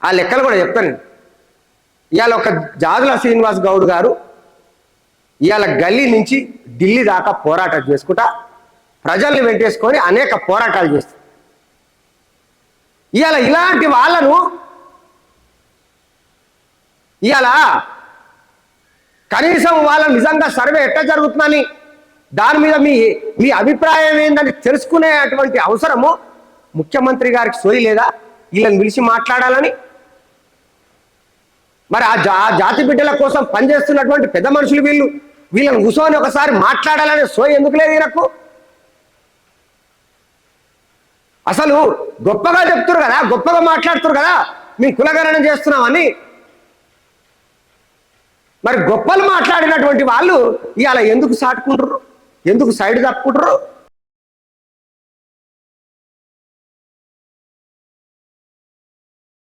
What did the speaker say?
ఆ లెక్కలు కూడా చెప్తాను. ఇవాళ ఒక జాదుల శ్రీనివాస్ గౌడ్ గారు ఇవాళ గల్లీ నుంచి ఢిల్లీ దాకా పోరాటం చేసుకుంటా ప్రజల్ని వెంటేసుకొని అనేక పోరాటాలు చేస్తారు. ఇవాళ ఇలాంటి వాళ్ళను ఇవాళ కనీసం వాళ్ళ నిజంగా సర్వే ఎట్లా జరుగుతుందని దాని మీద మీ అభిప్రాయం ఏందని తెలుసుకునేటువంటి అవసరము ముఖ్యమంత్రి గారికి సోయి లేదా? వీళ్ళని పిలిచి మాట్లాడాలని. మరి ఆ జాతి బిడ్డల కోసం పనిచేస్తున్నటువంటి పెద్ద మనుషులు వీళ్ళని కూర్చొని ఒకసారి మాట్లాడాలనే సోయి ఎందుకు లేదు ఈయనకు? అసలు గొప్పగా చెప్తున్నారు కదా, గొప్పగా మాట్లాడుతున్నారు కదా మేము కులగణన చేస్తున్నామని. మరి గొప్పలు మాట్లాడినటువంటి వాళ్ళు ఇవాళ ఎందుకు సాటుకుంటారు, ఎందుకు సైడ్ తప్పుకుంటారు?